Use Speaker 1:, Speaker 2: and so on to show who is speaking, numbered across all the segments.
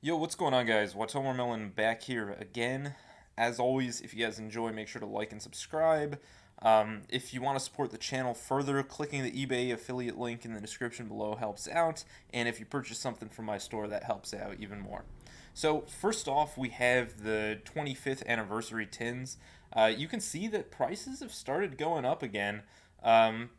Speaker 1: Yo, what's going on, guys? Watomarmelon back here again. As always, if you guys enjoy, make sure to like and subscribe. If you want to support the channel further, clicking the eBay affiliate link in the description below helps out. And if you purchase something from my store, that helps out even more. So, first off, we have the 25th anniversary tins. You can see that prices have started going up again.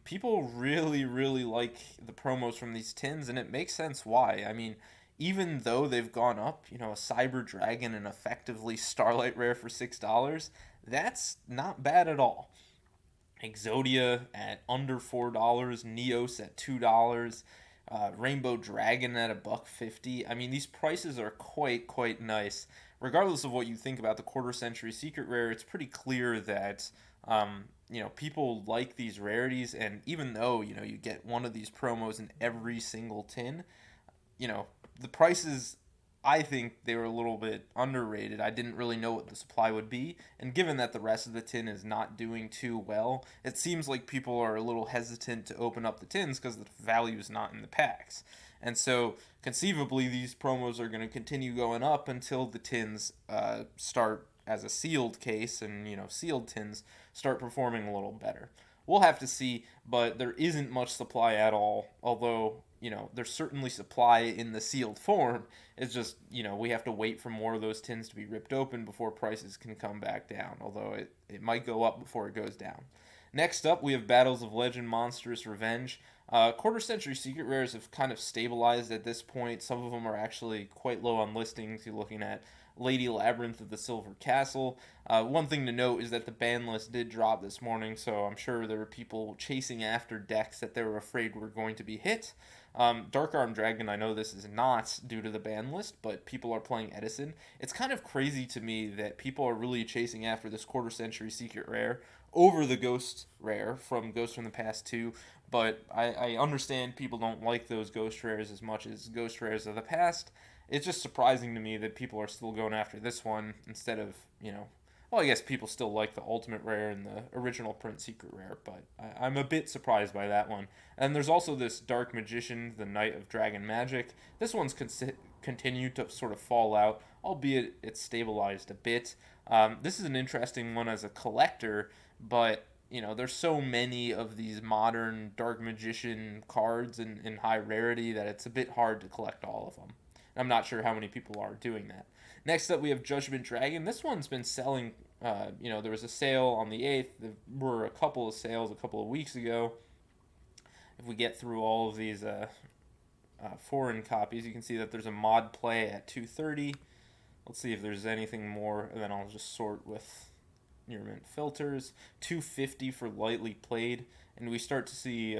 Speaker 1: People really like the promos from these tins, and it makes sense why. I mean, even though they've gone up, a Cyber Dragon and effectively Starlight Rare for $6, that's not bad at all. Exodia at under $4, Neos at $2, Rainbow Dragon at a buck 50. I mean, these prices are quite nice. Regardless of what you think about the quarter century secret rare, it's pretty clear that people like these rarities, and even though you get one of these promos in every single tin, you know, the prices, I think they were a little bit underrated. I didn't really know what the supply would be, and given that the rest of the tin is not doing too well, it seems like people are a little hesitant to open up the tins because the value is not in the packs. And so, conceivably, these promos are going to continue going up until the tins start as a sealed case, and sealed tins start performing a little better. We'll have to see, but there isn't much supply at all. Although there's certainly supply in the sealed form. It's just we have to wait for more of those tins to be ripped open before prices can come back down. Although it might go up before it goes down. Next up, we have Battles of Legend Monstrous Revenge. Quarter century secret rares have kind of stabilized at this point. Some of them are actually quite low on listings. You're looking at Lady Labyrinth of the Silver Castle. One thing to note is that the ban list did drop this morning, so I'm sure there were people chasing after decks that they were afraid were going to be hit. Dark Arm Dragon, I know this is not due to the ban list, but people are playing Edison. It's kind of crazy to me that people are really chasing after this quarter century secret rare over the Ghost rare from Ghost from the Past 2, but I understand people don't like those Ghost rares as much as Ghost rares of the past. It's just surprising to me that people are still going after this one instead of, well, I guess people still like the Ultimate Rare and the original print Secret Rare, but I'm a bit surprised by that one. And there's also this Dark Magician, the Knight of Dragon Magic. This one's continued to sort of fall out, albeit it's stabilized a bit. This is an interesting one as a collector, but there's so many of these modern Dark Magician cards in high rarity that it's a bit hard to collect all of them. I'm not sure how many people are doing that. Next up, we have Judgment Dragon. This one's been selling. There was a sale on the 8th. There were a couple of sales a couple of weeks ago. If we get through all of these foreign copies, you can see that there's a mod play at 230. Let's see if there's anything more, and then I'll just sort with near mint filters. 250 for lightly played, and we start to see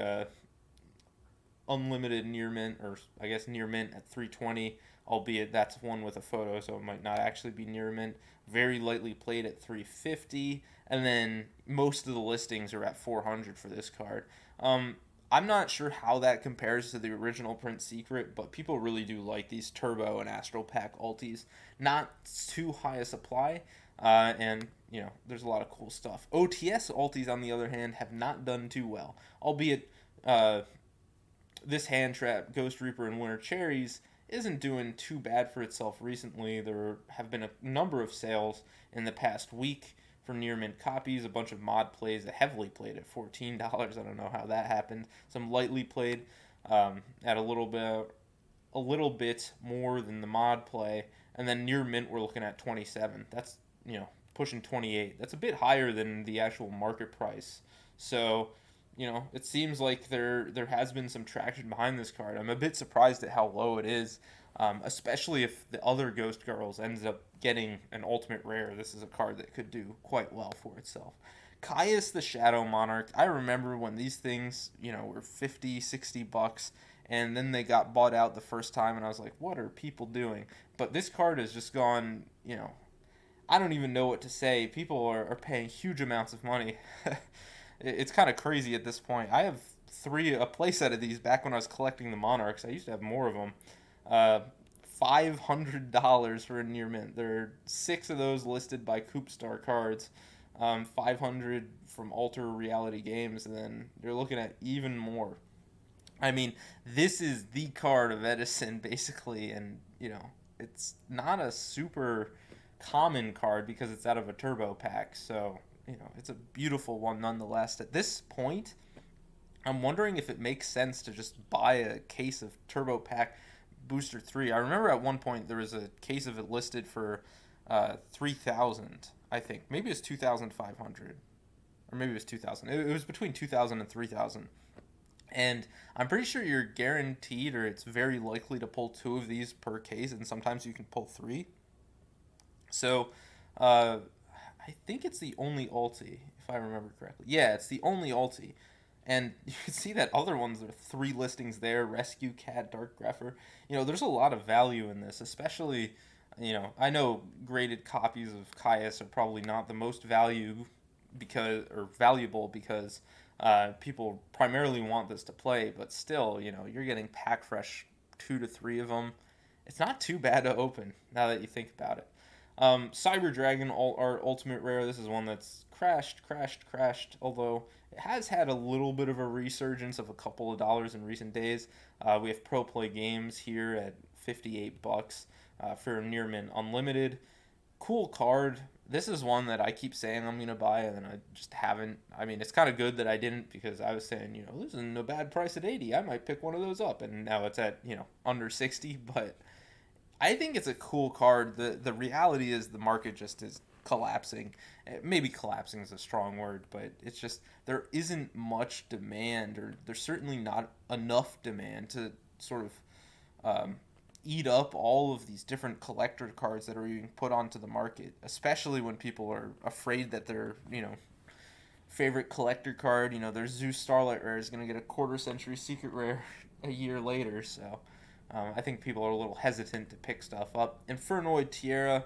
Speaker 1: unlimited near mint, or I guess near mint at 320, albeit that's one with a photo, so it might not actually be near mint. Very lightly played at 350, and then most of the listings are at 400 for this card. I'm not sure how that compares to the original print secret, but people really do like these Turbo and Astral Pack ultis. Not too high a supply, and there's a lot of cool stuff. OTS ultis, on the other hand, have not done too well, albeit this hand trap, Ghost Reaper and Winter Cherries, isn't doing too bad for itself recently. There have been a number of sales in the past week for near mint copies, a bunch of mod plays that heavily played at $14. I don't know how that happened. Some lightly played at a little bit more than the mod play, and then near mint we're looking at 27. That's pushing 28. That's a bit higher than the actual market price. So it seems like there has been some traction behind this card. I'm a bit surprised at how low it is, especially if the other Ghost Girls ends up getting an ultimate rare. This is a card that could do quite well for itself. Caius the Shadow Monarch. I remember when these things, were 50, 60 bucks, and then they got bought out the first time, and I was like, what are people doing? But this card has just gone, I don't even know what to say. People are paying huge amounts of money. It's kind of crazy at this point. I have a playset of these back when I was collecting the Monarchs. I used to have more of them. $500 for a near mint. There are 6 of those listed by Coopstar Cards. 500 from Alter Reality Games, and then they're looking at even more. I mean, this is the card of Edison, basically, and it's not a super common card because it's out of a turbo pack. So, it's a beautiful one nonetheless. At this point, I'm wondering if it makes sense to just buy a case of turbo pack booster 3. I remember at one point there was a case of it listed for 3,000, I think. Maybe it was 2,500, or maybe it was 2,000. It was between 2,000 and 3,000. And I'm pretty sure you're guaranteed, or it's very likely to pull 2 of these per case, and sometimes you can pull 3. So, I think it's the only ulti, if I remember correctly. Yeah, it's the only ulti. And you can see that other ones, there are 3 listings there: Rescue Cat, Dark Grepher. There's a lot of value in this, especially, I know graded copies of Caius are probably not the most valuable because people primarily want this to play, but still, you're getting pack fresh 2 to 3 of them. It's not too bad to open now that you think about it. Cyber Dragon, our ultimate rare. This is one that's crashed. Although it has had a little bit of a resurgence of a couple of dollars in recent days. We have Pro Play Games here at $58 for Near Mint Unlimited. Cool card. This is one that I keep saying I'm gonna buy, and then I just haven't. I mean, it's kind of good that I didn't, because I was saying, this isn't a bad price at 80. I might pick one of those up, and now it's at under 60. But I think it's a cool card. The reality is the market just is collapsing. Maybe collapsing is a strong word, but it's just there isn't much demand, or there's certainly not enough demand to sort of eat up all of these different collector cards that are being put onto the market, especially when people are afraid that their favorite collector card, their Zeus Starlight rare is going to get a quarter century secret rare a year later. So I think people are a little hesitant to pick stuff up. Infernoid Tierra.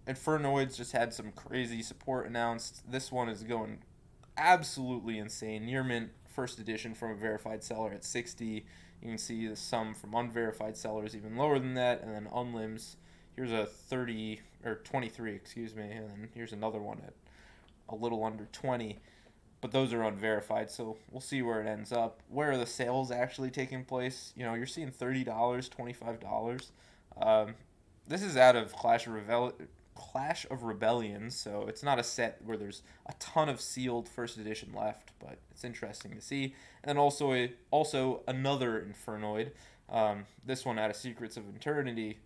Speaker 1: Infernoid's just had some crazy support announced. This one is going absolutely insane. Near mint first edition from a verified seller at 60. You can see some from unverified sellers even lower than that, and then unlims. Here's a 30 or 23, excuse me, and then here's another one at a little under 20. But those are unverified, so we'll see where it ends up. Where are the sales actually taking place? You're seeing $30, $25. This is out of Clash of Rebellions, so it's not a set where there's a ton of sealed first edition left, but it's interesting to see. And also another Infernoid. This one out of Secrets of Eternity.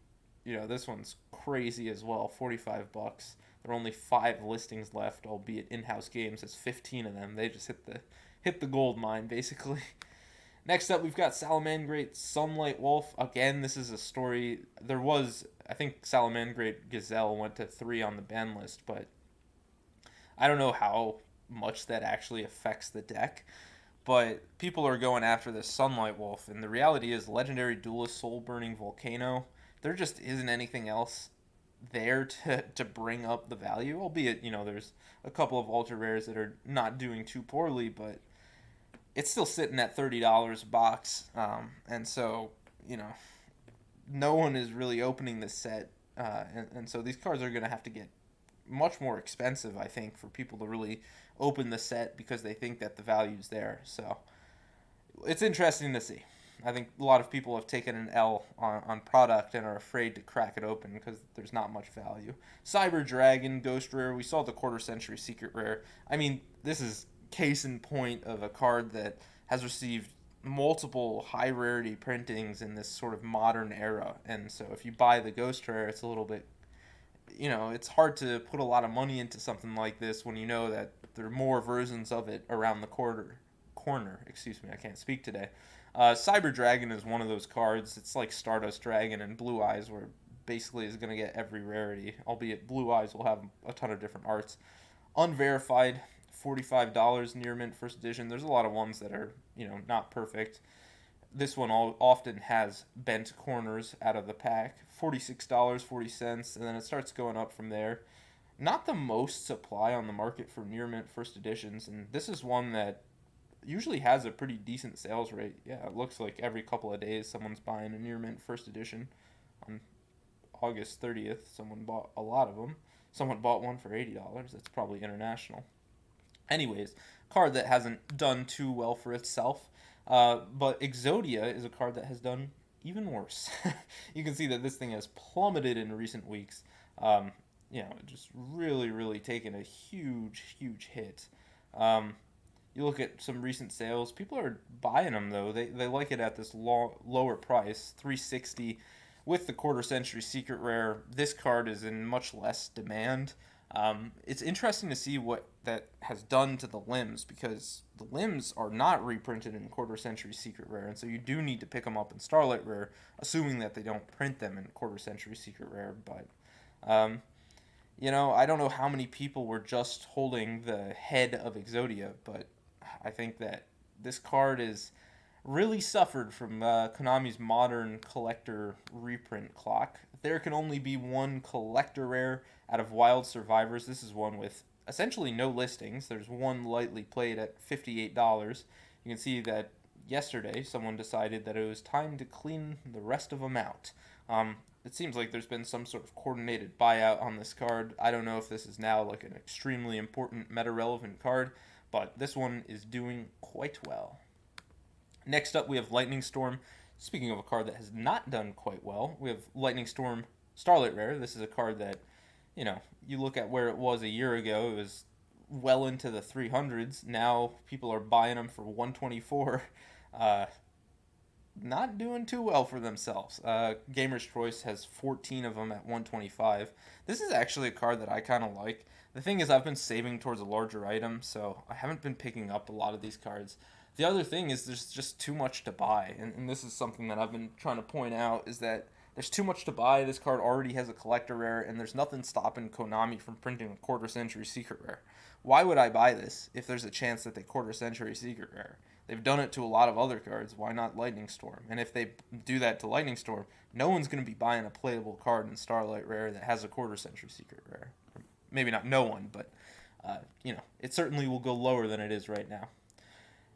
Speaker 1: This one's crazy as well. $45. There are only 5 listings left, albeit in-house games. There's 15 of them. They just hit the gold mine basically. Next up, we've got Salamangreat Sunlight Wolf. Again, this is a story. I think Salamangreat Gazelle went to 3 on the ban list, but I don't know how much that actually affects the deck. But people are going after this Sunlight Wolf, and the reality is Legendary Duelist Soul Burning Volcano. There just isn't anything else there to bring up the value, albeit, there's a couple of ultra rares that are not doing too poorly, but it's still sitting at $30 a box, and so no one is really opening this set, and so these cards are going to have to get much more expensive, I think, for people to really open the set because they think that the value's there. So it's interesting to see. I think a lot of people have taken an L on product and are afraid to crack it open because there's not much value. Cyber Dragon Ghost Rare. We saw the quarter century secret rare. I mean, this is case in point of a card that has received multiple high rarity printings in this sort of modern era. And so if you buy the Ghost Rare, it's a little bit, it's hard to put a lot of money into something like this when you know that there are more versions of it around the corner. Excuse me, I can't speak today. Cyber Dragon is one of those cards. It's like Stardust Dragon and Blue Eyes, where basically is going to get every rarity, albeit Blue Eyes will have a ton of different arts. Unverified, $45 near mint first edition. There's a lot of ones that are, not perfect. This one often has bent corners out of the pack. $46.40, and then it starts going up from there. Not the most supply on the market for near mint first editions, and this is one that usually has a pretty decent sales rate. Yeah, it looks like every couple of days someone's buying a near mint first edition. On August 30th, someone bought a lot of them. Someone bought one for $80. That's probably international. Anyways, card that hasn't done too well for itself. But Exodia is a card that has done even worse. You can see that this thing has plummeted in recent weeks. Just really, really taken a huge hit. Um, you look at some recent sales, people are buying them though. They like it at this lower price, 360 with the quarter century secret rare. This card is in much less demand. It's interesting to see what that has done to the limbs because the limbs are not reprinted in quarter century secret rare, and so you do need to pick them up in Starlight rare, assuming that they don't print them in quarter century secret rare. But um, I don't know how many people were just holding the head of Exodia, but I think that this card is really suffered from Konami's modern collector reprint clock. There can only be one collector rare out of Wild Survivors. This is one with essentially no listings. There's one lightly played at $58. You can see that yesterday someone decided that it was time to clean the rest of them out. It seems like there's been some sort of coordinated buyout on this card. I don't know if this is now like an extremely important meta-relevant card, but this one is doing quite well. Next up, we have Lightning Storm. Speaking of a card that has not done quite well, we have Lightning Storm Starlight Rare. This is a card that, you look at where it was a year ago, it was well into the 300s. Now people are buying them for 124. Not doing too well for themselves. Gamer's Choice has 14 of them at 125. This is actually a card that I kind of like. The thing is, I've been saving towards a larger item, so I haven't been picking up a lot of these cards. The other thing is there's just too much to buy, and this is something that I've been trying to point out, is that there's too much to buy. This card already has a collector rare, and there's nothing stopping Konami from printing a quarter century secret rare. Why would I buy this if there's a chance that they quarter century secret rare? They've done it to a lot of other cards. Why not Lightning Storm? And if they do that to Lightning Storm, no one's going to be buying a playable card in Starlight Rare that has a quarter century secret rare. Maybe not no one, but it certainly will go lower than it is right now.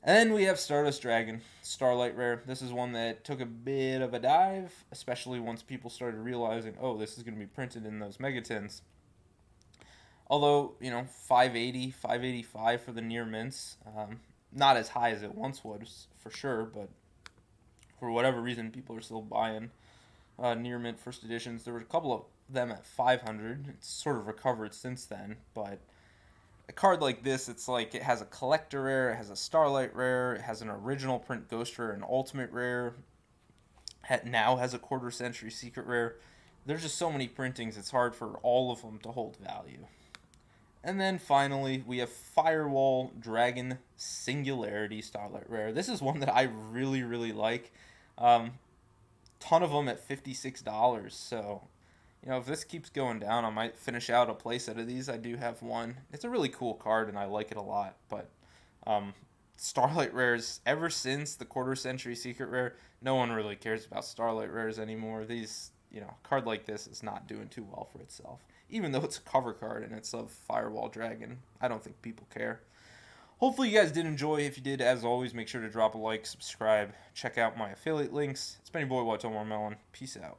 Speaker 1: And then we have Stardust Dragon, Starlight Rare. This is one that took a bit of a dive, especially once people started realizing, oh, this is going to be printed in those Megatins. Although, 580, 585 for the near mints. Not as high as it once was, for sure, but for whatever reason, people are still buying near mint first editions. There were a couple of them at 500. It's sort of recovered since then, but a card like this, it's like it has a collector rare, it has a Starlight rare, it has an original print Ghost rare, an ultimate rare, it now has a quarter century secret rare. There's just so many printings, it's hard for all of them to hold value. And then finally, we have Firewall Dragon Singularity Starlight Rare. This is one that I really, really like. Ton of them at $56. So, if this keeps going down, I might finish out a playset of these. I do have one. It's a really cool card, and I like it a lot. But Starlight Rares, ever since the quarter century secret rare, no one really cares about Starlight Rares anymore. These, a card like this is not doing too well for itself. Even though it's a cover card and it's of Firewall Dragon, I don't think people care. Hopefully you guys did enjoy. If you did, as always, make sure to drop a like, subscribe, check out my affiliate links. It's been your boy, Watomarmelon. Peace out.